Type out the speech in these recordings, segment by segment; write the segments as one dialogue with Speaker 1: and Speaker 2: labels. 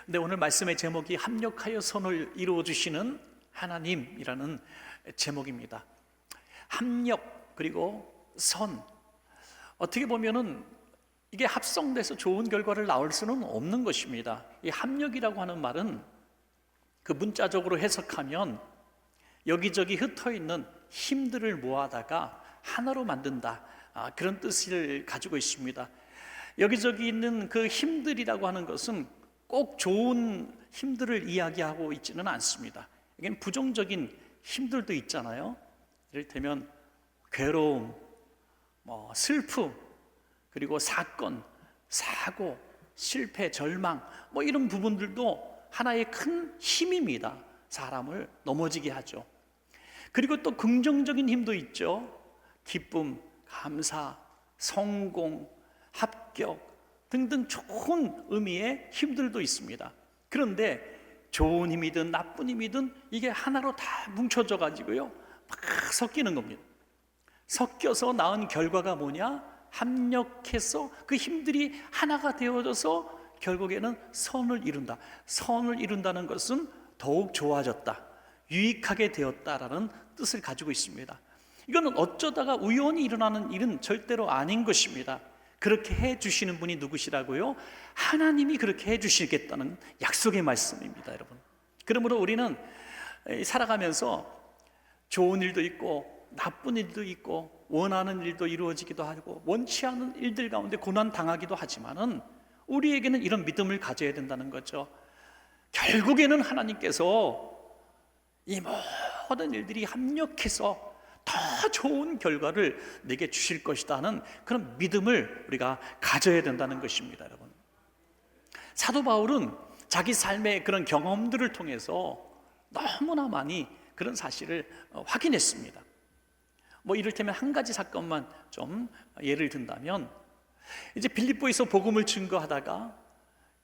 Speaker 1: 근데 오늘 말씀의 제목이 합력하여 선을 이루어 주시는 하나님이라는 제목입니다. 합력 그리고 선, 어떻게 보면은 이게 합성돼서 좋은 결과를 낳을 수는 없는 것입니다. 이 합력이라고 하는 말은 그 문자적으로 해석하면 여기저기 흩어있는 힘들을 모아다가 하나로 만든다, 그런 뜻을 가지고 있습니다. 여기저기 있는 그 힘들이라고 하는 것은 꼭 좋은 힘들을 이야기하고 있지는 않습니다. 이게 부정적인 힘들도 있잖아요. 이를테면 괴로움, 슬픔, 그리고 사건, 사고, 실패, 절망, 이런 부분들도 하나의 큰 힘입니다. 사람을 넘어지게 하죠. 그리고 또 긍정적인 힘도 있죠. 기쁨, 감사, 성공, 합격 등등 좋은 의미의 힘들도 있습니다. 그런데 좋은 힘이든 나쁜 힘이든 이게 하나로 다 뭉쳐져 가지고요, 막 섞이는 겁니다. 섞여서 낳은 결과가 뭐냐? 합력해서 그 힘들이 하나가 되어져서 결국에는 선을 이룬다. 선을 이룬다는 것은 더욱 좋아졌다, 유익하게 되었다라는 뜻을 가지고 있습니다. 이거는 어쩌다가 우연히 일어나는 일은 절대로 아닌 것입니다. 그렇게 해주시는 분이 누구시라고요? 하나님이 그렇게 해주시겠다는 약속의 말씀입니다, 여러분. 그러므로 우리는 살아가면서 좋은 일도 있고 나쁜 일도 있고 원하는 일도 이루어지기도 하고 원치 않은 일들 가운데 고난 당하기도 하지만은 우리에게는 이런 믿음을 가져야 된다는 거죠. 결국에는 하나님께서 이 모든 일들이 합력해서 더 좋은 결과를 내게 주실 것이라는 그런 믿음을 우리가 가져야 된다는 것입니다, 여러분. 사도 바울은 자기 삶의 그런 경험들을 통해서 너무나 많이 그런 사실을 확인했습니다. 이를테면 한 가지 사건만 좀 예를 든다면, 이제 빌립보에서 복음을 증거하다가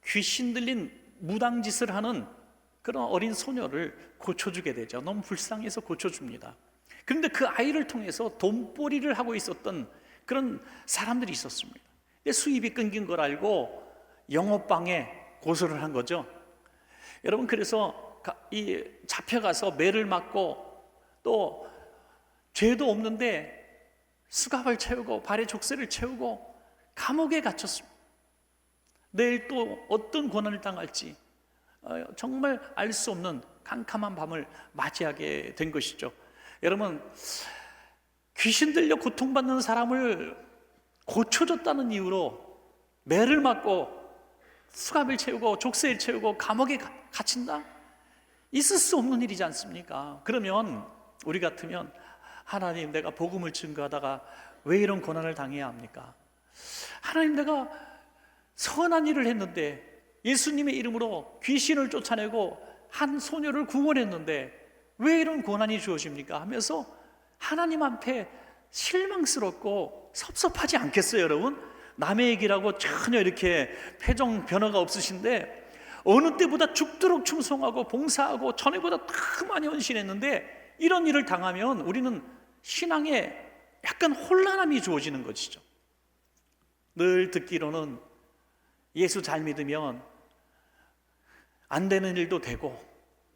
Speaker 1: 귀신 들린 무당짓을 하는 그런 어린 소녀를 고쳐주게 되죠. 너무 불쌍해서 고쳐줍니다. 그런데 그 아이를 통해서 돈벌이를 하고 있었던 그런 사람들이 있었습니다. 수입이 끊긴 걸 알고 영업방해 고소를 한 거죠. 여러분, 그래서 잡혀가서 매를 맞고 또 죄도 없는데 수갑을 채우고 발에 족쇄를 채우고 감옥에 갇혔습니다. 내일 또 어떤 고난을 당할지 정말 알 수 없는 캄캄한 밤을 맞이하게 된 것이죠. 여러분, 귀신 들려 고통받는 사람을 고쳐줬다는 이유로 매를 맞고 수갑을 채우고 족쇄를 채우고 감옥에 갇힌다? 있을 수 없는 일이지 않습니까? 그러면 우리 같으면 하나님, 내가 복음을 증거하다가 왜 이런 고난을 당해야 합니까? 하나님, 내가 선한 일을 했는데 예수님의 이름으로 귀신을 쫓아내고 한 소녀를 구원했는데 왜 이런 고난이 주어집니까? 하면서 하나님 앞에 실망스럽고 섭섭하지 않겠어요, 여러분? 남의 얘기라고 전혀 이렇게 표정 변화가 없으신데 어느 때보다 죽도록 충성하고 봉사하고 전에보다 더 많이 헌신했는데 이런 일을 당하면 우리는 신앙에 약간 혼란함이 주어지는 것이죠. 늘 듣기로는 예수 잘 믿으면 안 되는 일도 되고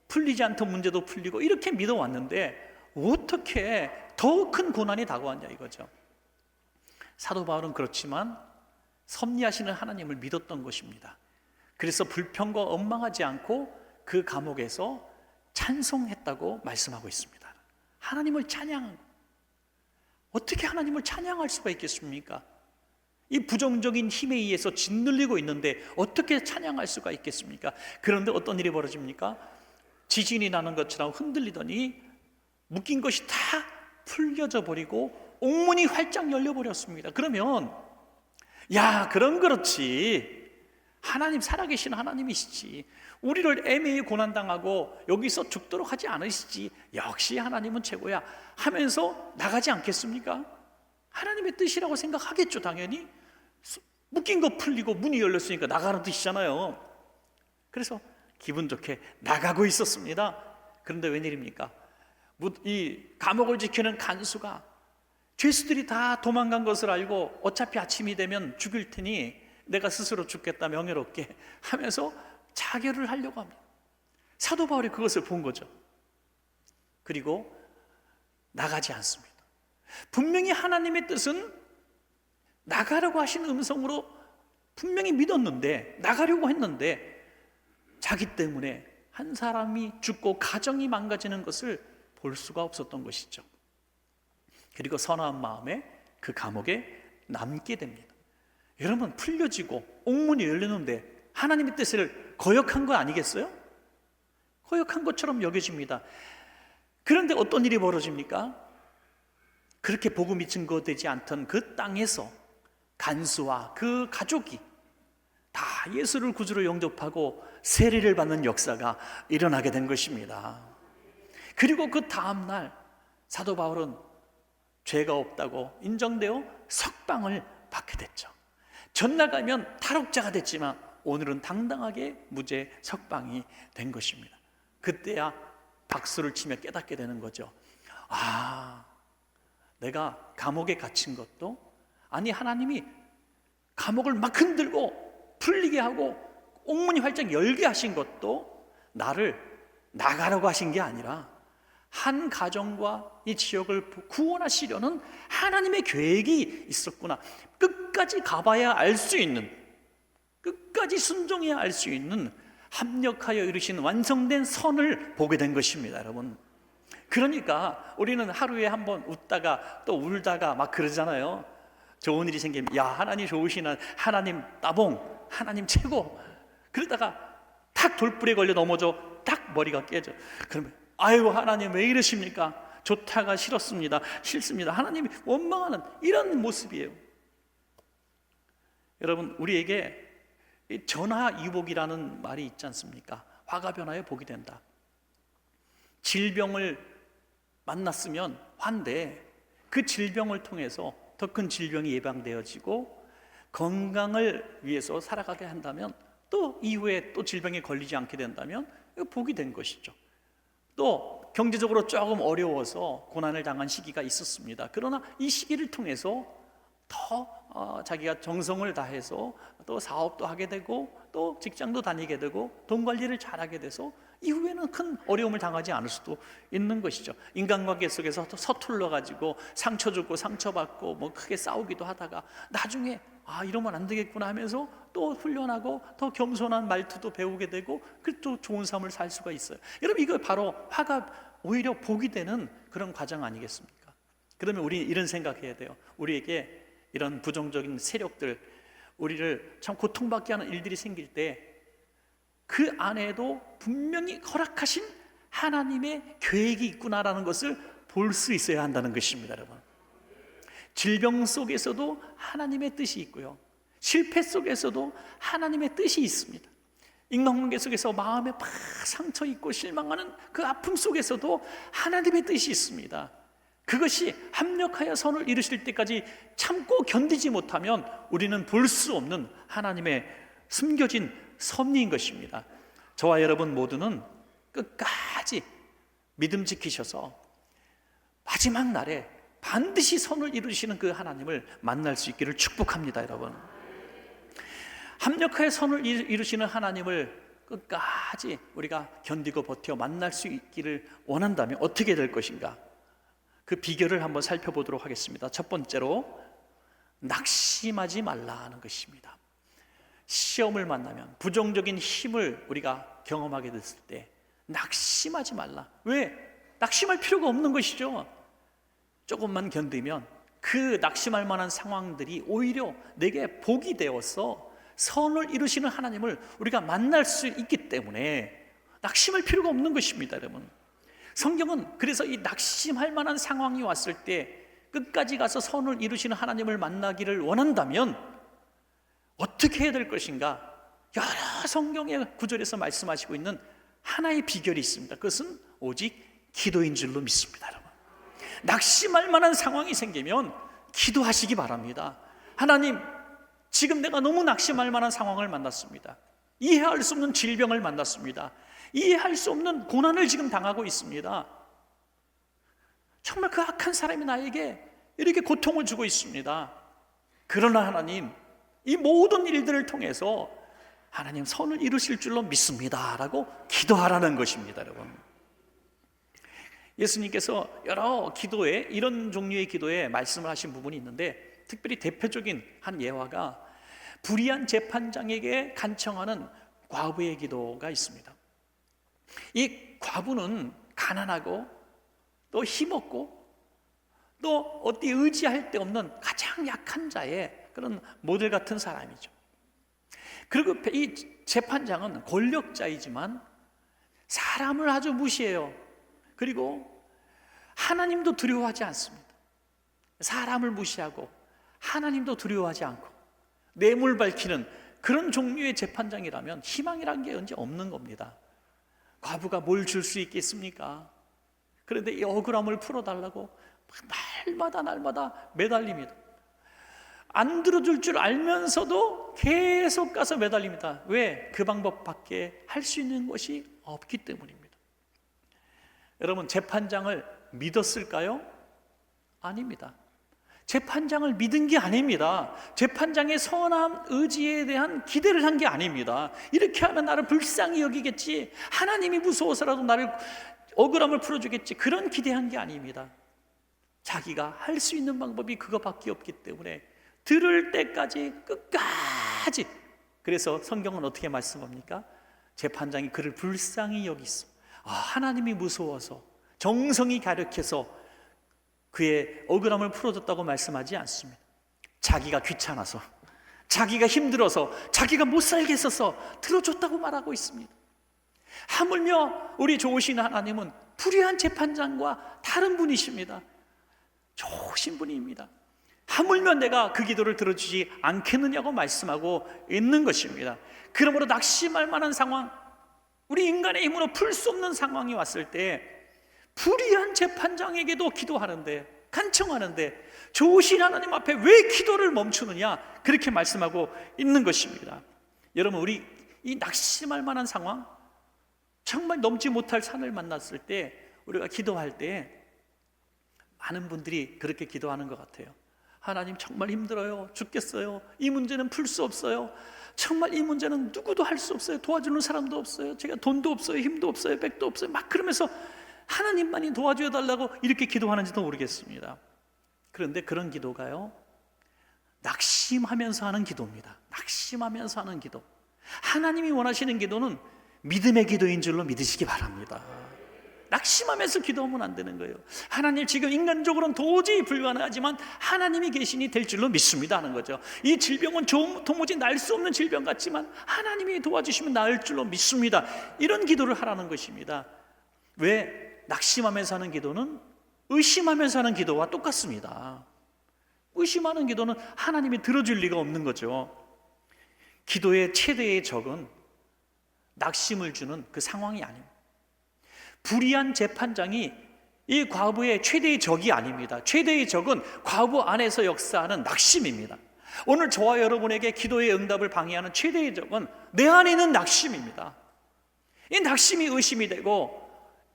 Speaker 1: 풀리지 않던 문제도 풀리고 이렇게 믿어왔는데 어떻게 더 큰 고난이 다가왔냐 이거죠. 사도 바울은 그렇지만 섭리하시는 하나님을 믿었던 것입니다. 그래서 불평과 원망하지 않고 그 감옥에서 찬송했다고 말씀하고 있습니다. 하나님을 찬양한, 어떻게 하나님을 찬양할 수가 있겠습니까? 이 부정적인 힘에 의해서 짓눌리고 있는데 어떻게 찬양할 수가 있겠습니까? 그런데 어떤 일이 벌어집니까? 지진이 나는 것처럼 흔들리더니 묶인 것이 다 풀려져 버리고 옥문이 활짝 열려버렸습니다. 그러면 그럼 그렇지, 하나님 살아계신 하나님이시지, 우리를 애매히 고난당하고 여기서 죽도록 하지 않으시지, 역시 하나님은 최고야 하면서 나가지 않겠습니까? 하나님의 뜻이라고 생각하겠죠. 당연히 묶인 거 풀리고 문이 열렸으니까 나가는 뜻이잖아요. 그래서 기분 좋게 나가고 있었습니다. 그런데 웬일입니까? 이 감옥을 지키는 간수가 죄수들이 다 도망간 것을 알고 어차피 아침이 되면 죽일 테니 내가 스스로 죽겠다 명예롭게 하면서 자결을 하려고 합니다. 사도 바울이 그것을 본 거죠. 그리고 나가지 않습니다. 분명히 하나님의 뜻은 나가라고 하신 음성으로 분명히 믿었는데, 나가려고 했는데 자기 때문에 한 사람이 죽고 가정이 망가지는 것을 볼 수가 없었던 것이죠. 그리고 선한 마음에 그 감옥에 남게 됩니다. 여러분, 풀려지고 옥문이 열리는데 하나님의 뜻을 거역한 거 아니겠어요? 거역한 것처럼 여겨집니다. 그런데 어떤 일이 벌어집니까? 그렇게 복음이 증거되지 않던 그 땅에서 간수와 그 가족이 다 예수를 구주로 영접하고 세례를 받는 역사가 일어나게 된 것입니다. 그리고 그 다음날 사도 바울은 죄가 없다고 인정되어 석방을 받게 됐죠. 전날 가면 탈옥자가 됐지만 오늘은 당당하게 무죄 석방이 된 것입니다. 그때야 박수를 치며 깨닫게 되는 거죠. 아, 내가 감옥에 갇힌 것도, 아니 하나님이 감옥을 막 흔들고 풀리게 하고 옥문이 활짝 열게 하신 것도 나를 나가라고 하신 게 아니라 한 가정과 이 지역을 구원하시려는 하나님의 계획이 있었구나. 끝까지 가봐야 알 수 있는, 끝까지 순종해야 알 수 있는 합력하여 이루신 완성된 선을 보게 된 것입니다, 여러분. 그러니까 우리는 하루에 한 번 웃다가 또 울다가 막 그러잖아요. 좋은 일이 생기면 야, 하나님 좋으시나, 하나님 따봉, 하나님 최고. 그러다가 탁 돌불에 걸려 넘어져, 딱 머리가 깨져. 그러면 아이고 하나님 왜 이러십니까? 좋다가 싫었습니다, 싫습니다, 하나님이 원망하는 이런 모습이에요. 여러분, 우리에게 전화위복이라는 말이 있지 않습니까? 화가 변하여 복이 된다. 질병을 만났으면 환대, 그 질병을 통해서 더 큰 질병이 예방되어지고 건강을 위해서 살아가게 한다면, 또 이후에 또 질병에 걸리지 않게 된다면 이거 복이 된 것이죠. 또 경제적으로 조금 어려워서 고난을 당한 시기가 있었습니다. 그러나 이 시기를 통해서 더 자기가 정성을 다해서 또 사업도 하게 되고 또 직장도 다니게 되고 돈 관리를 잘하게 돼서 이후에는 큰 어려움을 당하지 않을 수도 있는 것이죠. 인간관계 속에서 또 서툴러 가지고 상처 주고 상처받고 뭐 크게 싸우기도 하다가 나중에 아, 이러면 안 되겠구나 하면서 또 훈련하고 더 겸손한 말투도 배우게 되고 또 좋은 삶을 살 수가 있어요. 여러분, 이거 바로 화가 오히려 복이 되는 그런 과정 아니겠습니까? 그러면 우리 이런 생각해야 돼요. 우리에게 이런 부정적인 세력들, 우리를 참 고통받게 하는 일들이 생길 때 그 안에도 분명히 허락하신 하나님의 계획이 있구나라는 것을 볼 수 있어야 한다는 것입니다, 여러분. 질병 속에서도 하나님의 뜻이 있고요, 실패 속에서도 하나님의 뜻이 있습니다. 인간관계 속에서 마음에 막 상처 있고 실망하는 그 아픔 속에서도 하나님의 뜻이 있습니다. 그것이 합력하여 선을 이루실 때까지 참고 견디지 못하면 우리는 볼 수 없는 하나님의 숨겨진 섭리인 것입니다. 저와 여러분 모두는 끝까지 믿음 지키셔서 마지막 날에 반드시 선을 이루시는 그 하나님을 만날 수 있기를 축복합니다, 여러분. 합력하여 선을 이루시는 하나님을 끝까지 우리가 견디고 버텨 만날 수 있기를 원한다면 어떻게 될 것인가? 그 비결을 한번 살펴보도록 하겠습니다. 첫 번째로 낙심하지 말라는 것입니다. 시험을 만나면, 부정적인 힘을 우리가 경험하게 됐을 때 낙심하지 말라. 왜? 낙심할 필요가 없는 것이죠. 조금만 견디면 그 낙심할 만한 상황들이 오히려 내게 복이 되어서 선을 이루시는 하나님을 우리가 만날 수 있기 때문에 낙심할 필요가 없는 것입니다, 여러분. 성경은 그래서 이 낙심할 만한 상황이 왔을 때 끝까지 가서 선을 이루시는 하나님을 만나기를 원한다면 어떻게 해야 될 것인가? 여러 성경의 구절에서 말씀하시고 있는 하나의 비결이 있습니다. 그것은 오직 기도인 줄로 믿습니다, 여러분. 낙심할 만한 상황이 생기면 기도하시기 바랍니다. 하나님, 지금 내가 너무 낙심할 만한 상황을 만났습니다. 이해할 수 없는 질병을 만났습니다. 이해할 수 없는 고난을 지금 당하고 있습니다. 정말 그 악한 사람이 나에게 이렇게 고통을 주고 있습니다. 그러나 하나님, 이 모든 일들을 통해서 하나님 선을 이루실 줄로 믿습니다 라고 기도하라는 것입니다. 여러분, 예수님께서 여러 기도에, 이런 종류의 기도에 말씀을 하신 부분이 있는데, 특별히 대표적인 한 예화가 불의한 재판장에게 간청하는 과부의 기도가 있습니다. 이 과부는 가난하고 또 힘없고 또 어디 의지할 데 없는 가장 약한 자의 그런 모델 같은 사람이죠. 그리고 이 재판장은 권력자이지만 사람을 아주 무시해요. 그리고 하나님도 두려워하지 않습니다. 사람을 무시하고 하나님도 두려워하지 않고 뇌물 밝히는 그런 종류의 재판장이라면 희망이란 게 언제 없는 겁니다. 과부가 뭘 줄 수 있겠습니까? 그런데 이 억울함을 풀어달라고 날마다 매달립니다. 안 들어줄 줄 알면서도 계속 가서 매달립니다. 왜? 그 방법밖에 할 수 있는 것이 없기 때문입니다. 여러분, 재판장을 믿었을까요? 아닙니다. 재판장을 믿은 게 아닙니다. 재판장의 선한 의지에 대한 기대를 한 게 아닙니다. 이렇게 하면 나를 불쌍히 여기겠지, 하나님이 무서워서라도 나를 억울함을 풀어주겠지, 그런 기대한 게 아닙니다. 자기가 할 수 있는 방법이 그거밖에 없기 때문에 들을 때까지 끝까지. 그래서 성경은 어떻게 말씀합니까? 재판장이 그를 불쌍히 여기서, 하나님이 무서워서 정성이 가득해서 그의 억울함을 풀어줬다고 말씀하지 않습니다. 자기가 귀찮아서, 자기가 힘들어서, 자기가 못 살겠어서 들어줬다고 말하고 있습니다. 하물며 우리 좋으신 하나님은 불의한 재판장과 다른 분이십니다. 좋으신 분입니다. 하물며 내가 그 기도를 들어주지 않겠느냐고 말씀하고 있는 것입니다. 그러므로 낙심할 만한 상황, 우리 인간의 힘으로 풀 수 없는 상황이 왔을 때 불의한 재판장에게도 기도하는데, 간청하는데 좋으신 하나님 앞에 왜 기도를 멈추느냐, 그렇게 말씀하고 있는 것입니다. 여러분, 우리 이 낙심할 만한 상황, 정말 넘지 못할 산을 만났을 때 우리가 기도할 때 많은 분들이 그렇게 기도하는 것 같아요. 하나님, 정말 힘들어요. 죽겠어요. 이 문제는 풀 수 없어요. 정말 이 문제는 누구도 할 수 없어요. 도와주는 사람도 없어요. 제가 돈도 없어요. 힘도 없어요. 백도 없어요. 막 그러면서 하나님만이 도와줘 달라고 이렇게 기도하는지도 모르겠습니다. 그런데 그런 기도가요, 낙심하면서 하는 기도입니다. 낙심하면서 하는 기도. 하나님이 원하시는 기도는 믿음의 기도인 줄로 믿으시기 바랍니다. 낙심하면서 기도하면 안 되는 거예요. 하나님, 지금 인간적으로는 도저히 불가능하지만 하나님이 계시니 될 줄로 믿습니다 하는 거죠. 이 질병은 도무지 날 수 없는 질병 같지만 하나님이 도와주시면 나을 줄로 믿습니다. 이런 기도를 하라는 것입니다. 왜? 낙심하면서 하는 기도는 의심하면서 하는 기도와 똑같습니다. 의심하는 기도는 하나님이 들어줄 리가 없는 거죠. 기도의 최대의 적은 낙심을 주는 그 상황이 아닙니다. 불의한 재판장이 이 과부의 최대의 적이 아닙니다. 최대의 적은 과부 안에서 역사하는 낙심입니다. 오늘 저와 여러분에게 기도의 응답을 방해하는 최대의 적은 내 안에 있는 낙심입니다. 이 낙심이 의심이 되고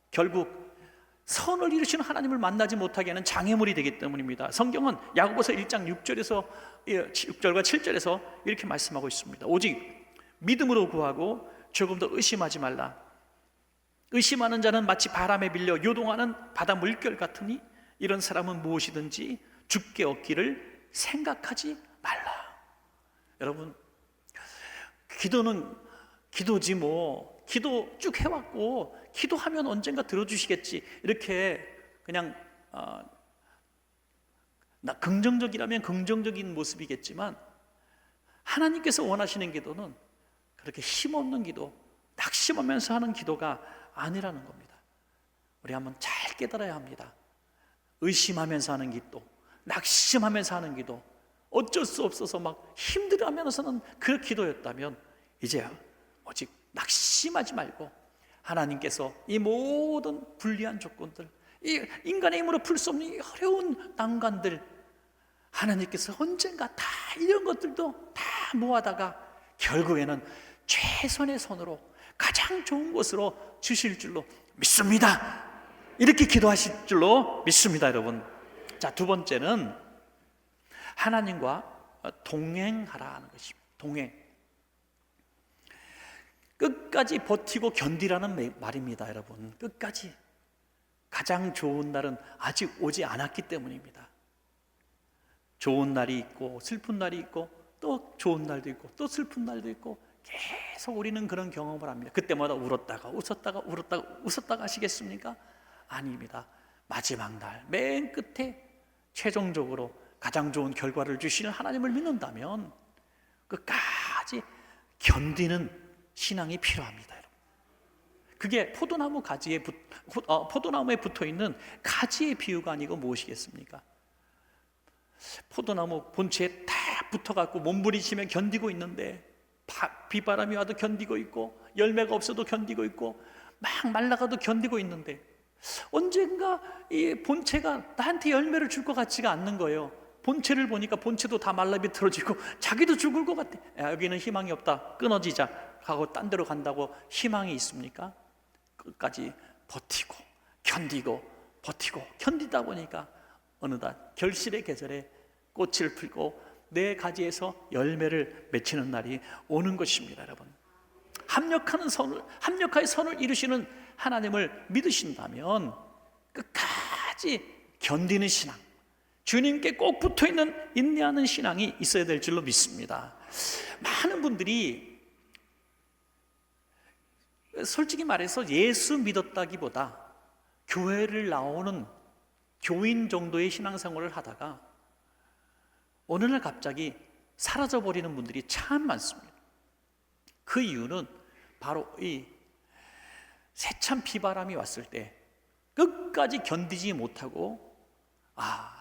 Speaker 1: 결국 선을 이루시는 하나님을 만나지 못하게 하는 장애물이 되기 때문입니다. 성경은 야고보서 1장 6절과 7절에서 이렇게 말씀하고 있습니다. 오직 믿음으로 구하고 조금 더 의심하지 말라. 의심하는 자는 마치 바람에 밀려 요동하는 바다 물결 같으니 이런 사람은 무엇이든지 죽게 얻기를 생각하지 말라. 여러분, 기도는 기도지 뭐, 기도 쭉 해왔고 기도하면 언젠가 들어주시겠지, 이렇게 그냥 긍정적이라면 긍정적인 모습이겠지만 하나님께서 원하시는 기도는 그렇게 힘없는 기도, 낙심하면서 하는 기도가 아니라는 겁니다. 우리 한번 잘 깨달아야 합니다. 의심하면서 하는 기도, 낙심하면서 하는 기도, 어쩔 수 없어서 막 힘들어하면서는 그 기도였다면 이제 오직 낙심하지 말고 하나님께서 이 모든 불리한 조건들, 이 인간의 힘으로 풀 수 없는 이 어려운 난관들, 하나님께서 언젠가 다 이런 것들도 다 모아다가 결국에는 최선의 선으로 가장 좋은 것으로 주실 줄로 믿습니다. 이렇게 기도하실 줄로 믿습니다, 여러분. 자, 두 번째는 하나님과 동행하라 하는 것입니다. 동행. 끝까지 버티고 견디라는 말입니다, 여러분. 끝까지. 가장 좋은 날은 아직 오지 않았기 때문입니다. 좋은 날이 있고 슬픈 날이 있고 또 좋은 날도 있고 또 슬픈 날도 있고 계속 우리는 그런 경험을 합니다. 그때마다 울었다가 웃었다가 울었다가 웃었다가 하시겠습니까? 아닙니다. 마지막 날 맨 끝에 최종적으로 가장 좋은 결과를 주시는 하나님을 믿는다면 끝까지 견디는 신앙이 필요합니다, 여러분. 그게 포도나무에 붙어 있는 가지의 비유가 아니고 무엇이겠습니까? 포도나무 본체에 딱 붙어갖고 몸부림치며 견디고 있는데 비바람이 와도 견디고 있고 열매가 없어도 견디고 있고 막 말라가도 견디고 있는데 언젠가 이 본체가 나한테 열매를 줄 것 같지가 않는 거예요. 본체를 보니까 본체도 다 말라 비틀어지고 자기도 죽을 것 같아. 야, 여기는 희망이 없다, 끊어지자 하고 딴 데로 간다고 희망이 있습니까? 끝까지 버티고 견디고 버티고 견디다 보니까 어느덧 결실의 계절에 꽃을 풀고 내 가지에서 열매를 맺히는 날이 오는 것입니다, 여러분. 합력하여 선을 이루시는 하나님을 믿으신다면 끝까지 견디는 신앙, 주님께 꼭 붙어있는 인내하는 신앙이 있어야 될 줄로 믿습니다. 많은 분들이 솔직히 말해서 예수 믿었다기보다 교회를 나오는 교인 정도의 신앙생활을 하다가 어느 날 갑자기 사라져버리는 분들이 참 많습니다. 그 이유는 바로 이 세찬 비바람이 왔을 때 끝까지 견디지 못하고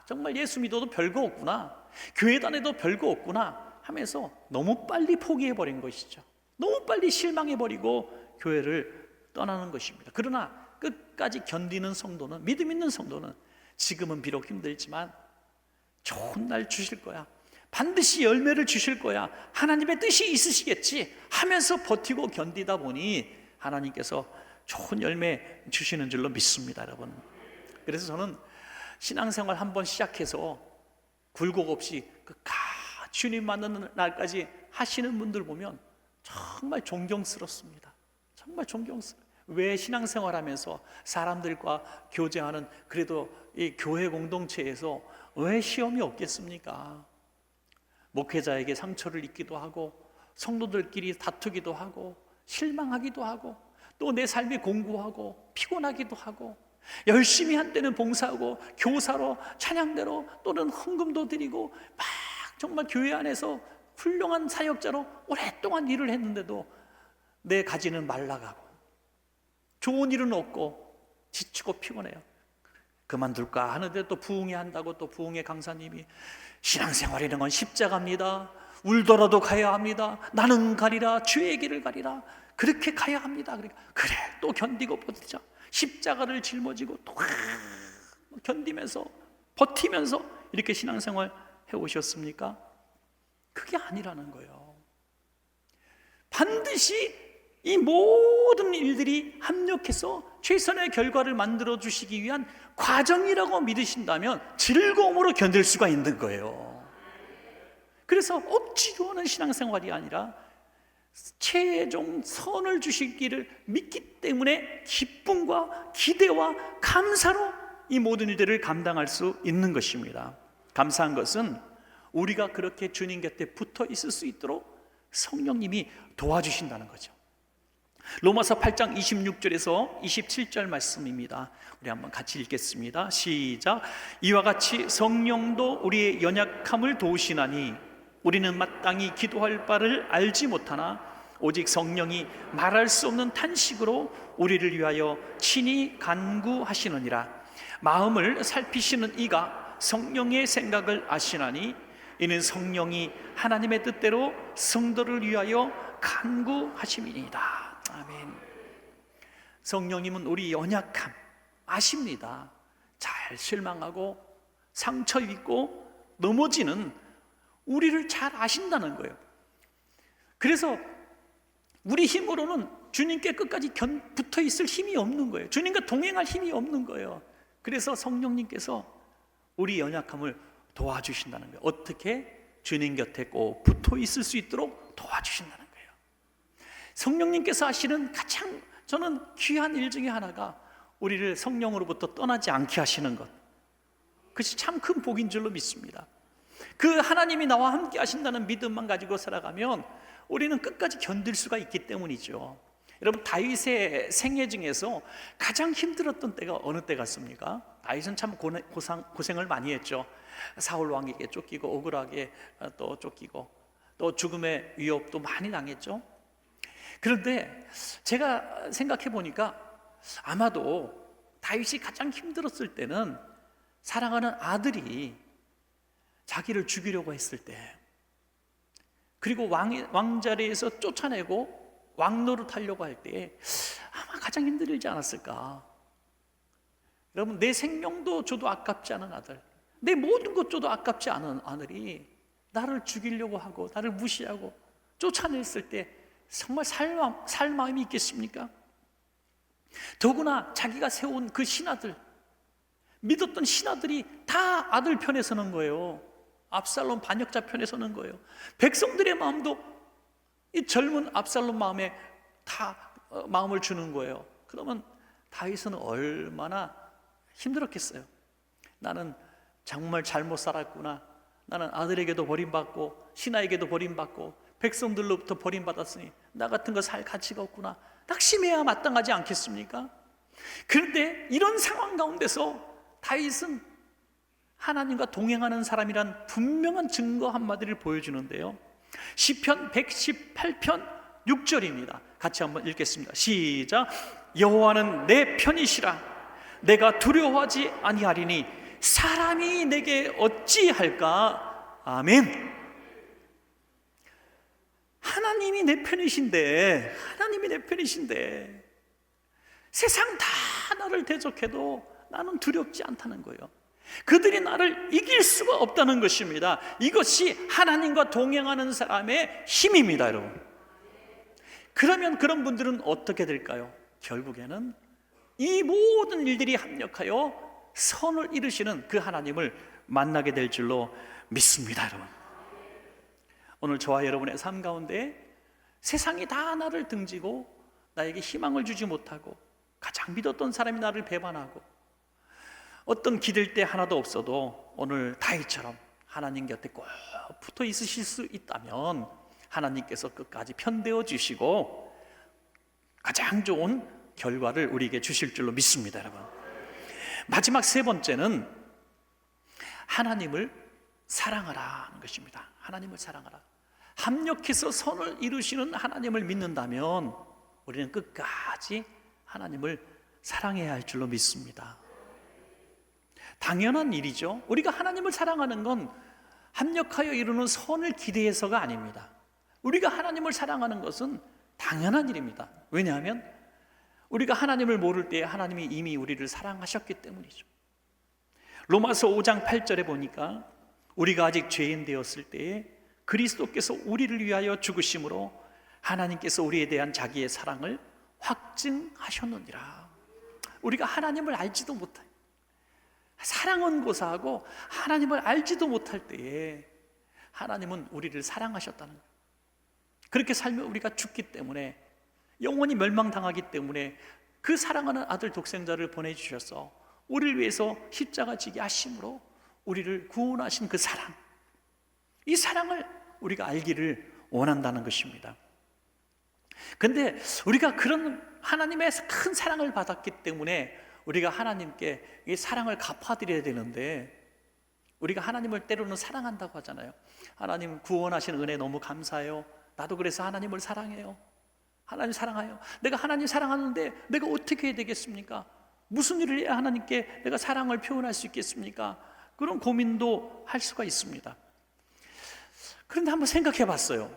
Speaker 1: 정말 예수 믿어도 별거 없구나, 교회 다녀도 별거 없구나 하면서 너무 빨리 포기해버린 것이죠. 너무 빨리 실망해버리고 교회를 떠나는 것입니다. 그러나 끝까지 견디는 성도는, 믿음 있는 성도는 지금은 비록 힘들지만 좋은 날 주실 거야, 반드시 열매를 주실 거야, 하나님의 뜻이 있으시겠지 하면서 버티고 견디다 보니 하나님께서 좋은 열매 주시는 줄로 믿습니다, 여러분. 그래서 저는 신앙생활 한번 시작해서 굴곡 없이 끝까지 주님 만나는 날까지 하시는 분들 보면 정말 존경스럽습니다. 정말 존경스러워요. 왜 신앙생활하면서 사람들과 교제하는 그래도 이 교회 공동체에서 왜 시험이 없겠습니까? 목회자에게 상처를 입기도 하고 성도들끼리 다투기도 하고 실망하기도 하고 또 내 삶이 공고하고 피곤하기도 하고 열심히 한때는 봉사하고 교사로 찬양대로 또는 헌금도 드리고 막 정말 교회 안에서 훌륭한 사역자로 오랫동안 일을 했는데도 내 가지는 말라가고 좋은 일은 없고 지치고 피곤해요. 그만둘까 하는데 또 부흥회 한다고 또 부흥회 강사님이 신앙생활이라는 건 십자가입니다, 울더라도 가야 합니다, 나는 가리라 주의 길을 가리라, 그렇게 가야 합니다. 그러니까 그래 또 견디고 버티자, 십자가를 짊어지고 또 견디면서 버티면서 이렇게 신앙생활 해오셨습니까? 그게 아니라는 거예요. 반드시 이 모든 일들이 합력해서 최선의 결과를 만들어 주시기 위한 과정이라고 믿으신다면 즐거움으로 견딜 수가 있는 거예요. 그래서 억지로 하는 신앙생활이 아니라 최종 선을 주시기를 믿기 때문에 기쁨과 기대와 감사로 이 모든 일들을 감당할 수 있는 것입니다. 감사한 것은 우리가 그렇게 주님 곁에 붙어 있을 수 있도록 성령님이 도와주신다는 거죠. 로마서 8장 26절에서 27절 말씀입니다. 우리 한번 같이 읽겠습니다. 시작. 이와 같이 성령도 우리의 연약함을 도우시나니 우리는 마땅히 기도할 바를 알지 못하나 오직 성령이 말할 수 없는 탄식으로 우리를 위하여 친히 간구하시느니라. 마음을 살피시는 이가 성령의 생각을 아시나니 이는 성령이 하나님의 뜻대로 성도를 위하여 간구하심이니이다. 아멘. 성령님은 우리 연약함 아십니다. 잘 실망하고 상처 입고 넘어지는 우리를 잘 아신다는 거예요. 그래서 우리 힘으로는 주님께 끝까지 붙어 있을 힘이 없는 거예요. 주님과 동행할 힘이 없는 거예요. 그래서 성령님께서 우리 연약함을 도와주신다는 거예요. 어떻게? 주님 곁에 꼭 붙어 있을 수 있도록 도와주신다는 거예요. 성령님께서 하시는 가장 저는 귀한 일 중에 하나가 우리를 성령으로부터 떠나지 않게 하시는 것, 그것이 참 큰 복인 줄로 믿습니다. 그 하나님이 나와 함께 하신다는 믿음만 가지고 살아가면 우리는 끝까지 견딜 수가 있기 때문이죠. 여러분, 다윗의 생애 중에서 가장 힘들었던 때가 어느 때 같습니까? 다윗은 참 고생을 많이 했죠. 사울 왕에게 쫓기고 억울하게 또 쫓기고 또 죽음의 위협도 많이 당했죠. 그런데 제가 생각해 보니까 아마도 다윗이 가장 힘들었을 때는 사랑하는 아들이 자기를 죽이려고 했을 때, 그리고 왕자리에서 쫓아내고 왕노릇 하려고 할 때 아마 가장 힘들지 않았을까. 여러분, 내 생명도 줘도 아깝지 않은 아들, 내 모든 것 줘도 아깝지 않은 아들이 나를 죽이려고 하고 나를 무시하고 쫓아냈을 때 정말 살 마음이 있겠습니까? 더구나 자기가 세운 그 신하들, 믿었던 신하들이 다 아들 편에 서는 거예요. 압살롬 반역자 편에 서는 거예요. 백성들의 마음도 이 젊은 압살롬 마음에 다 마음을 주는 거예요. 그러면 다윗은 얼마나 힘들었겠어요. 나는 정말 잘못 살았구나. 나는 아들에게도 버림받고 신하에게도 버림받고 백성들로부터 버림받았으니 나 같은 거 살 가치가 없구나. 낙심해야 마땅하지 않겠습니까? 그런데 이런 상황 가운데서 다윗은 하나님과 동행하는 사람이란 분명한 증거 한마디를 보여주는데요. 시편 118편 6절입니다. 같이 한번 읽겠습니다. 시작. 여호와는 내 편이시라. 내가 두려워하지 아니하리니 사람이 내게 어찌할까. 아멘. 하나님이 내 편이신데, 하나님이 내 편이신데 세상 다 나를 대적해도 나는 두렵지 않다는 거예요. 그들이 나를 이길 수가 없다는 것입니다. 이것이 하나님과 동행하는 사람의 힘입니다, 여러분. 그러면 그런 분들은 어떻게 될까요? 결국에는 이 모든 일들이 합력하여 선을 이루시는 그 하나님을 만나게 될 줄로 믿습니다, 여러분. 오늘 저와 여러분의 삶 가운데 세상이 다 나를 등지고 나에게 희망을 주지 못하고 가장 믿었던 사람이 나를 배반하고 어떤 기댈 데 하나도 없어도 오늘 다윗처럼 하나님 곁에 꼭 붙어 있으실 수 있다면 하나님께서 끝까지 편대어 주시고 가장 좋은 결과를 우리에게 주실 줄로 믿습니다, 여러분. 마지막 세 번째는 하나님을 사랑하라는 것입니다. 하나님을 사랑하라. 합력해서 선을 이루시는 하나님을 믿는다면 우리는 끝까지 하나님을 사랑해야 할 줄로 믿습니다. 당연한 일이죠. 우리가 하나님을 사랑하는 건 합력하여 이루는 선을 기대해서가 아닙니다. 우리가 하나님을 사랑하는 것은 당연한 일입니다. 왜냐하면 우리가 하나님을 모를 때 하나님이 이미 우리를 사랑하셨기 때문이죠. 로마서 5장 8절에 보니까 우리가 아직 죄인 되었을 때에 그리스도께서 우리를 위하여 죽으심으로 하나님께서 우리에 대한 자기의 사랑을 확증하셨느니라. 우리가 하나님을 알지도 못해, 사랑은 고사하고 하나님을 알지도 못할 때에 하나님은 우리를 사랑하셨다는 거예요. 그렇게 살면 우리가 죽기 때문에, 영원히 멸망당하기 때문에 그 사랑하는 아들 독생자를 보내주셔서 우리를 위해서 십자가 지게 하심으로 우리를 구원하신 그 사랑, 이 사랑을 우리가 알기를 원한다는 것입니다. 근데 우리가 그런 하나님의 큰 사랑을 받았기 때문에 우리가 하나님께 이 사랑을 갚아드려야 되는데, 우리가 하나님을 때로는 사랑한다고 하잖아요. 하나님 구원하신 은혜 너무 감사해요. 나도 그래서 하나님을 사랑해요. 하나님 사랑해요. 내가 하나님 사랑하는데 내가 어떻게 해야 되겠습니까? 무슨 일을 해야 하나님께 내가 사랑을 표현할 수 있겠습니까? 그런 고민도 할 수가 있습니다. 그런데 한번 생각해 봤어요.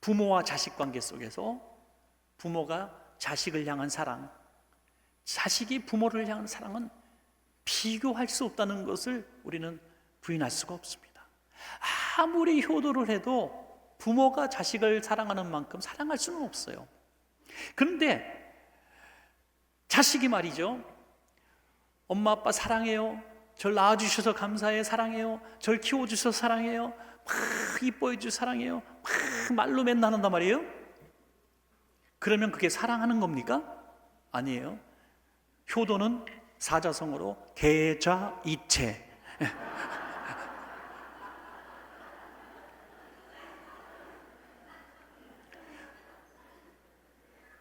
Speaker 1: 부모와 자식 관계 속에서 부모가 자식을 향한 사랑, 자식이 부모를 향한 사랑은 비교할 수 없다는 것을 우리는 부인할 수가 없습니다. 아무리 효도를 해도 부모가 자식을 사랑하는 만큼 사랑할 수는 없어요. 그런데 자식이 말이죠, 엄마 아빠 사랑해요, 절 낳아주셔서 감사해요, 사랑해요, 절 키워주셔서 사랑해요, 막 이뻐해 주셔서 사랑해요, 막 말로 맨날 한단 말이에요. 그러면 그게 사랑하는 겁니까? 아니에요. 효도는 사자성어로 계좌이체.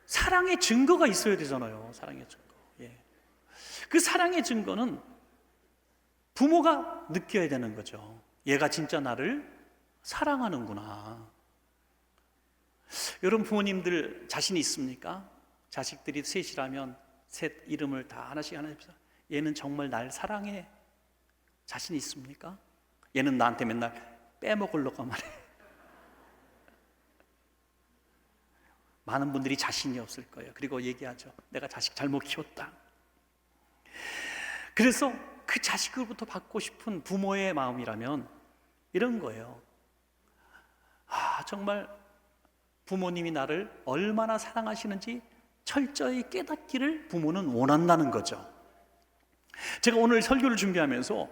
Speaker 1: 사랑의 증거가 있어야 되잖아요. 사랑의 증거. 예. 그 사랑의 증거는 부모가 느껴야 되는 거죠. 얘가 진짜 나를 사랑하는구나. 여러분 부모님들 자신 있습니까? 자식들이 셋이라면 셋 이름을 다 하나씩 얘는 정말 날 사랑해. 자신 있습니까? 얘는 나한테 맨날 빼먹으려고 말해. 많은 분들이 자신이 없을 거예요. 그리고 얘기하죠. 내가 자식 잘못 키웠다. 그래서 그 자식으로부터 받고 싶은 부모의 마음이라면 이런 거예요. 정말 부모님이 나를 얼마나 사랑하시는지 철저히 깨닫기를 부모는 원한다는 거죠. 제가 오늘 설교를 준비하면서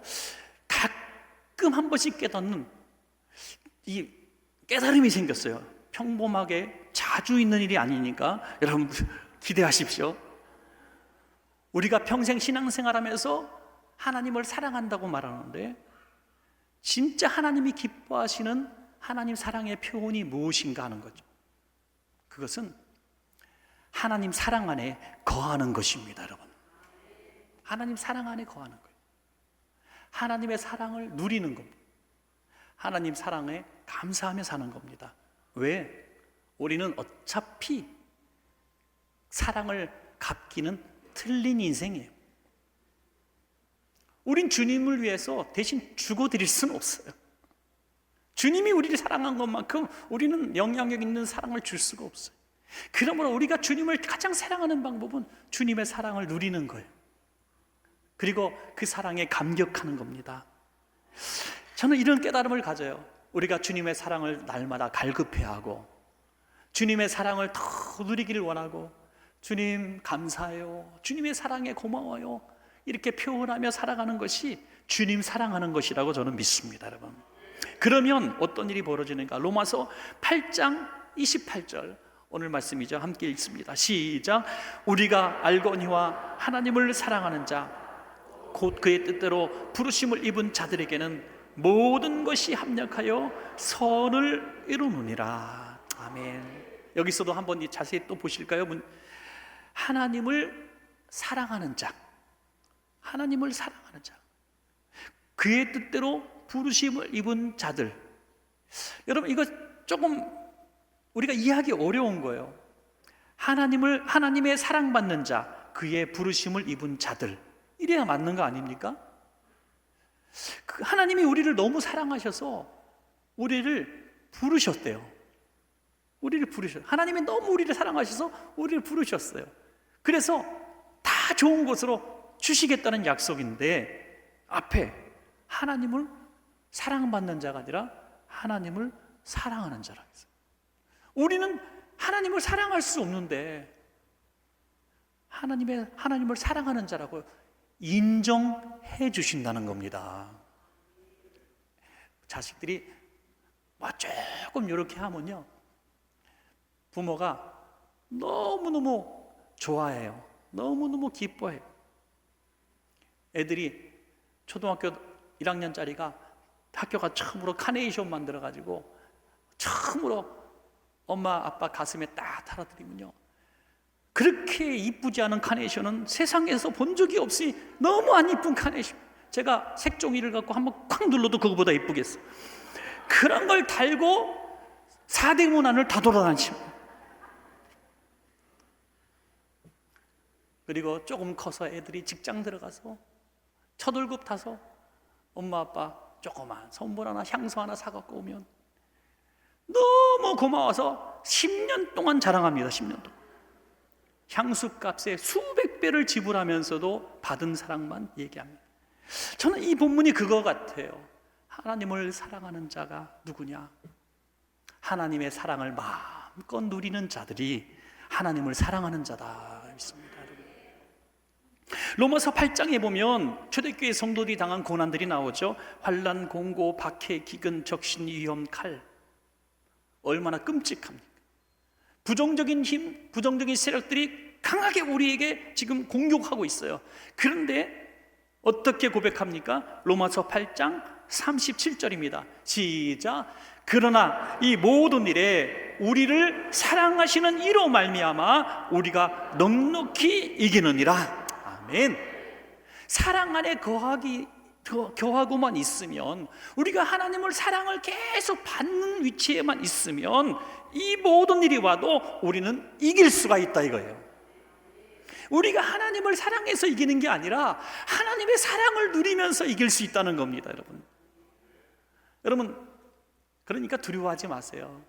Speaker 1: 가끔 한 번씩 깨닫는 이 깨달음이 생겼어요. 평범하게 자주 있는 일이 아니니까 여러분 기대하십시오. 우리가 평생 신앙생활하면서 하나님을 사랑한다고 말하는데 진짜 하나님이 기뻐하시는 하나님 사랑의 표현이 무엇인가 하는 거죠. 그것은 하나님 사랑 안에 거하는 것입니다, 여러분. 하나님 사랑 안에 거하는 거예요. 하나님의 사랑을 누리는 겁니다. 하나님 사랑에 감사하며 사는 겁니다. 왜? 우리는 어차피 사랑을 갚기는 틀린 인생이에요. 우린 주님을 위해서 대신 주고드릴 수는 없어요. 주님이 우리를 사랑한 것만큼 우리는 영향력 있는 사랑을 줄 수가 없어요. 그러므로 우리가 주님을 가장 사랑하는 방법은 주님의 사랑을 누리는 거예요. 그리고 그 사랑에 감격하는 겁니다. 저는 이런 깨달음을 가져요. 우리가 주님의 사랑을 날마다 갈급해야 하고 주님의 사랑을 더 누리기를 원하고 주님 감사해요, 주님의 사랑에 고마워요 이렇게 표현하며 살아가는 것이 주님 사랑하는 것이라고 저는 믿습니다, 여러분. 그러면 어떤 일이 벌어지는가? 로마서 8장 28절 오늘 말씀이죠. 함께 읽습니다. 시작. 우리가 알거니와 하나님을 사랑하는 자 곧 그의 뜻대로 부르심을 입은 자들에게는 모든 것이 합력하여 선을 이루느니라. 아멘. 여기서도 한번 자세히 또 보실까요? 하나님을 사랑하는 자, 하나님을 사랑하는 자, 그의 뜻대로 부르심을 입은 자들. 여러분 이거 조금 우리가 이해하기 어려운 거예요. 하나님의 사랑받는 자, 그의 부르심을 입은 자들, 이래야 맞는 거 아닙니까? 하나님이 우리를 너무 사랑하셔서 우리를 부르셨대요. 우리를 부르셨어요. 하나님이 너무 우리를 사랑하셔서 우리를 부르셨어요. 그래서 다 좋은 것으로 주시겠다는 약속인데 앞에 하나님을 사랑받는 자가 아니라 하나님을 사랑하는 자라고 했어요. 우리는 하나님을 사랑할 수 없는데 하나님을 사랑하는 자라고 인정해 주신다는 겁니다. 자식들이 조금 이렇게 하면요, 부모가 너무너무 좋아해요. 너무너무 기뻐해요. 애들이 초등학교 1학년짜리가 학교가 처음으로 카네이션 만들어가지고 처음으로 엄마 아빠 가슴에 딱 달아드리면요, 그렇게 이쁘지 않은 카네이션은 세상에서 본 적이 없이 너무 안 이쁜 카네이션, 제가 색종이를 갖고 한번 콱 눌러도 그거보다 이쁘겠어. 그런 걸 달고 사대문 안을 다 돌아다니십니다. 그리고 조금 커서 애들이 직장 들어가서 첫 월급 타서 엄마 아빠 조그만 선물 하나 향수 하나 사갖고 오면 너무 고마워서 10년 동안 자랑합니다. 10년 동안 향수값에 수백 배를 지불하면서도 받은 사랑만 얘기합니다. 저는 이 본문이 그거 같아요. 하나님을 사랑하는 자가 누구냐? 하나님의 사랑을 마음껏 누리는 자들이 하나님을 사랑하는 자다 있습니다. 로마서 8장에 보면 초대교회 성도들이 당한 고난들이 나오죠. 환난, 공고, 박해, 기근, 적신, 위험, 칼. 얼마나 끔찍합니까? 부정적인 힘, 부정적인 세력들이 강하게 우리에게 지금 공격하고 있어요. 그런데 어떻게 고백합니까? 로마서 8장 37절입니다. 시작. 그러나 이 모든 일에 우리를 사랑하시는 이로 말미암아 우리가 넉넉히 이기느니라. 아멘. 사랑 안에 거하고만 있으면, 우리가 하나님을 사랑을 계속 받는 위치에만 있으면 이 모든 일이 와도 우리는 이길 수가 있다 이거예요. 우리가 하나님을 사랑해서 이기는 게 아니라 하나님의 사랑을 누리면서 이길 수 있다는 겁니다, 여러분, 그러니까 두려워하지 마세요.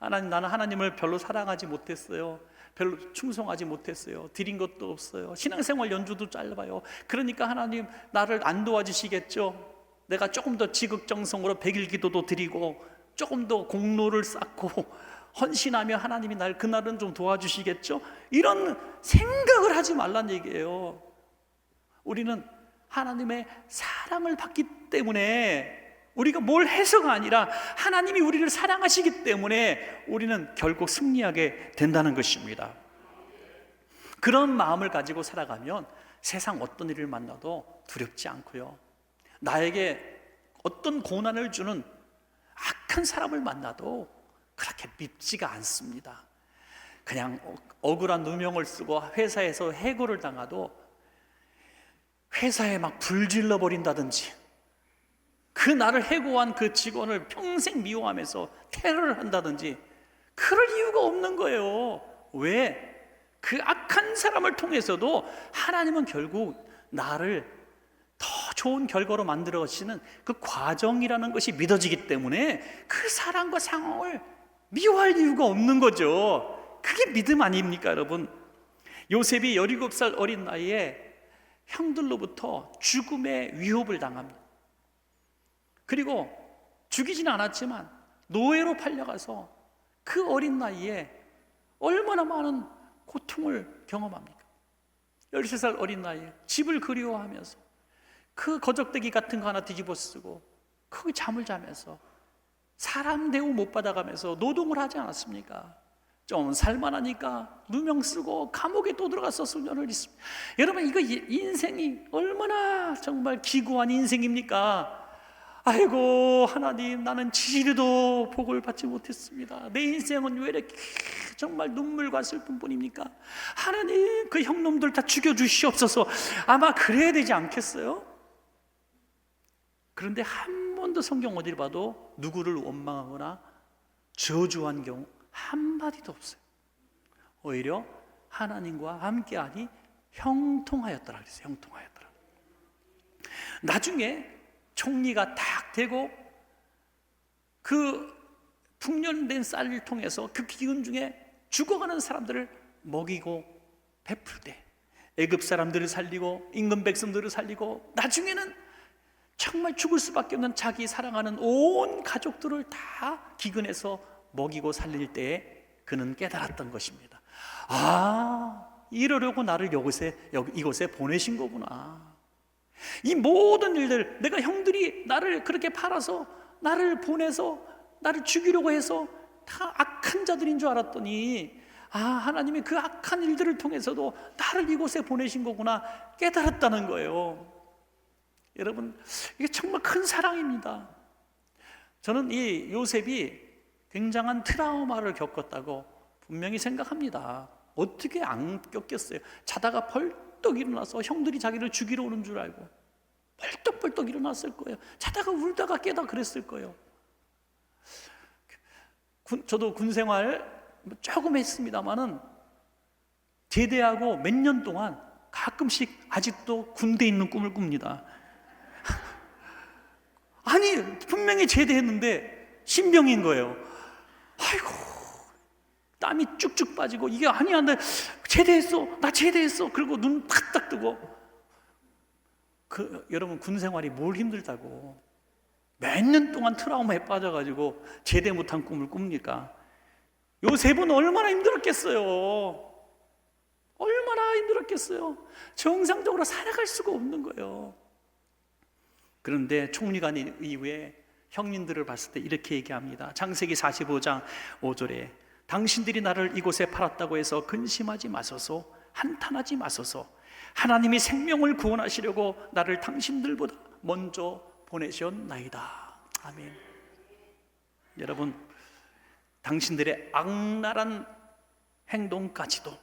Speaker 1: 나는 하나님을 별로 사랑하지 못했어요. 별로 충성하지 못했어요. 드린 것도 없어요. 신앙생활 연주도 짧아요. 그러니까 하나님 나를 안 도와주시겠죠? 내가 조금 더 지극정성으로 백일 기도도 드리고 조금 더 공로를 쌓고 헌신하며 하나님이 날 그날은 좀 도와주시겠죠? 이런 생각을 하지 말란 얘기예요. 우리는 하나님의 사랑을 받기 때문에, 우리가 뭘 해서가 아니라 하나님이 우리를 사랑하시기 때문에 우리는 결국 승리하게 된다는 것입니다. 그런 마음을 가지고 살아가면 세상 어떤 일을 만나도 두렵지 않고요, 나에게 어떤 고난을 주는 악한 사람을 만나도 그렇게 밉지가 않습니다. 그냥 억울한 누명을 쓰고 회사에서 해고를 당하도 회사에 막 불질러 버린다든지, 그 나를 해고한 그 직원을 평생 미워하면서 테러를 한다든지 그럴 이유가 없는 거예요. 왜? 그 악한 사람을 통해서도 하나님은 결국 나를 더 좋은 결과로 만들어 가시는 그 과정이라는 것이 믿어지기 때문에 그 사람과 상황을 미워할 이유가 없는 거죠. 그게 믿음 아닙니까, 여러분? 요셉이 17살 어린 나이에 형들로부터 죽음의 위협을 당합니다. 그리고 죽이지는 않았지만 노예로 팔려가서 그 어린 나이에 얼마나 많은 고통을 경험합니까? 13살 어린 나이에 집을 그리워하면서 그 거적대기 같은 거 하나 뒤집어 쓰고 거기 잠을 자면서 사람 대우 못 받아가면서 노동을 하지 않았습니까? 좀 살만하니까 누명 쓰고 감옥에 또 들어가서 수년을 있습니다. 여러분, 이거 인생이 얼마나 정말 기구한 인생입니까? 아이고 하나님, 나는 지리도 복을 받지 못했습니다. 내 인생은 왜 이렇게 정말 눈물과 슬픔뿐입니까? 하나님, 그 형놈들 다 죽여주시옵소서. 아마 그래야 되지 않겠어요? 그런데 한 번도 성경 어디를 봐도 누구를 원망하거나 저주한 경우 한마디도 없어요. 오히려 하나님과 함께하니 형통하였더라 그랬어요. 형통하였더라. 나중에 총리가 딱 되고 그 풍년된 쌀을 통해서 그 기근 중에 죽어가는 사람들을 먹이고 베풀 때 애굽 사람들을 살리고 임금 백성들을 살리고 나중에는 정말 죽을 수밖에 없는 자기 사랑하는 온 가족들을 다 기근해서 먹이고 살릴 때에 그는 깨달았던 것입니다. 아, 이러려고 나를 이곳에 보내신 거구나. 이 모든 일들, 내가 형들이 나를 그렇게 팔아서 나를 보내서 나를 죽이려고 해서 다 악한 자들인 줄 알았더니, 아, 하나님이 그 악한 일들을 통해서도 나를 이곳에 보내신 거구나 깨달았다는 거예요. 여러분, 이게 정말 큰 사랑입니다. 저는 이 요셉이 굉장한 트라우마를 겪었다고 분명히 생각합니다. 어떻게 안 겪겠어요? 자다가 벌떡 일어나서 형들이 자기를 죽이러 오는 줄 알고 벌떡벌떡 일어났을 거예요. 자다가 울다가 깨다 그랬을 거예요. 저도 군 생활 조금 했습니다마는 제대하고 몇 년 동안 가끔씩 아직도 군대에 있는 꿈을 꿉니다. 아니, 분명히 제대했는데 신병인 거예요. 아이고, 땀이 쭉쭉 빠지고, 이게 아니야, 나 제대했어. 그리고 눈 팍딱 뜨고. 여러분, 군 생활이 뭘 힘들다고 몇 년 동안 트라우마에 빠져가지고 제대 못한 꿈을 꿉니까? 요셉은 얼마나 힘들었겠어요. 얼마나 힘들었겠어요. 정상적으로 살아갈 수가 없는 거예요. 그런데 총리가 된 이후에 형님들을 봤을 때 이렇게 얘기합니다. 창세기 45장 5절에 당신들이 나를 이곳에 팔았다고 해서 근심하지 마소서, 한탄하지 마소서. 하나님이 생명을 구원하시려고 나를 당신들보다 먼저 보내셨나이다. 아멘. 여러분, 당신들의 악랄한 행동까지도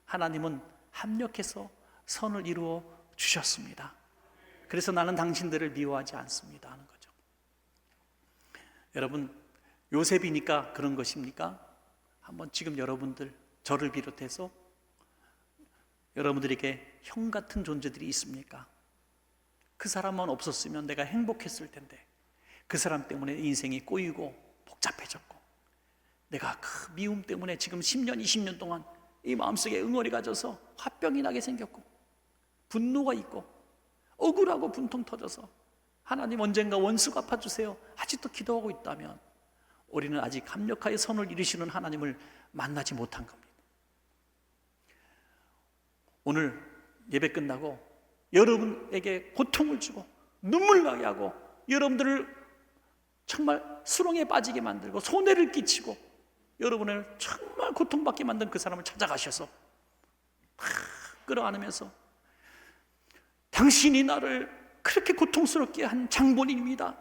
Speaker 1: 하나님은 합력해서 선을 이루어 주셨습니다. 그래서 나는 당신들을 미워하지 않습니다 하는 거죠. 여러분, 요셉이니까 그런 것입니까? 한번 지금 여러분들, 저를 비롯해서 여러분들에게 형 같은 존재들이 있습니까? 그 사람만 없었으면 내가 행복했을 텐데, 그 사람 때문에 인생이 꼬이고 복잡해졌고, 내가 그 미움 때문에 지금 10년, 20년 동안 이 마음속에 응어리가 져서 화병이 나게 생겼고, 분노가 있고, 억울하고 분통 터져서 하나님 언젠가 원수 갚아주세요 아직도 기도하고 있다면 우리는 아직 합력하여 선을 이루시는 하나님을 만나지 못한 겁니다. 오늘 예배 끝나고 여러분에게 고통을 주고 눈물 나게 하고 여러분들을 정말 수렁에 빠지게 만들고 손해를 끼치고 여러분을 정말 고통받게 만든 그 사람을 찾아가셔서 끌어안으면서 당신이 나를 그렇게 고통스럽게 한 장본인입니다.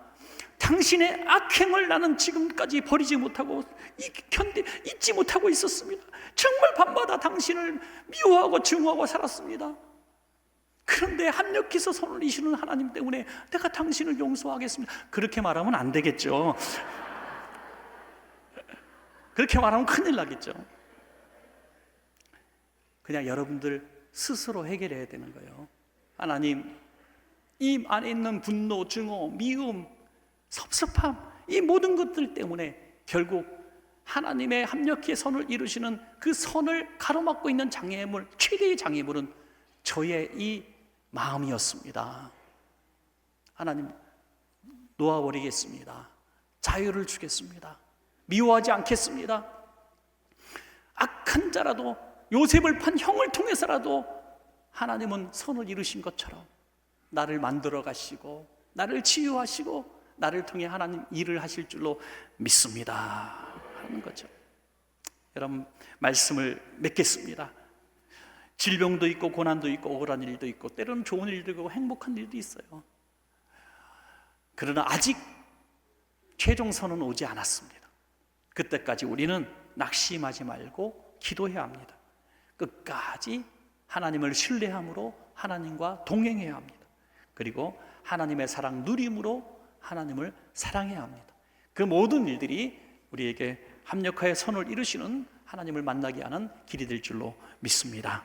Speaker 1: 당신의 악행을 나는 지금까지 버리지 못하고 잊지 못하고 있었습니다. 정말 밤마다 당신을 미워하고 증오하고 살았습니다. 그런데 합력해서 선을 이시는 하나님 때문에 내가 당신을 용서하겠습니다. 그렇게 말하면 안 되겠죠. 그렇게 말하면 큰일 나겠죠. 그냥 여러분들 스스로 해결해야 되는 거예요. 하나님, 이 안에 있는 분노, 증오, 미움, 섭섭함, 이 모든 것들 때문에 결국 하나님의 합력의 선을 이루시는 그 선을 가로막고 있는 장애물, 최대의 장애물은 저의 이 마음이었습니다. 하나님, 놓아버리겠습니다. 자유를 주겠습니다. 미워하지 않겠습니다. 악한 자라도 요셉을 판 형을 통해서라도 하나님은 선을 이루신 것처럼 나를 만들어 가시고 나를 치유하시고 나를 통해 하나님 일을 하실 줄로 믿습니다 하는 거죠. 여러분, 말씀을 맺겠습니다. 질병도 있고 고난도 있고 억울한 일도 있고 때로는 좋은 일도 있고 행복한 일도 있어요. 그러나 아직 최종선은 오지 않았습니다. 그때까지 우리는 낙심하지 말고 기도해야 합니다. 끝까지 하나님을 신뢰함으로 하나님과 동행해야 합니다. 그리고 하나님의 사랑 누림으로 하나님을 사랑해야 합니다. 그 모든 일들이 우리에게 합력하여 선을 이루시는 하나님을 만나게 하는 길이 될 줄로 믿습니다.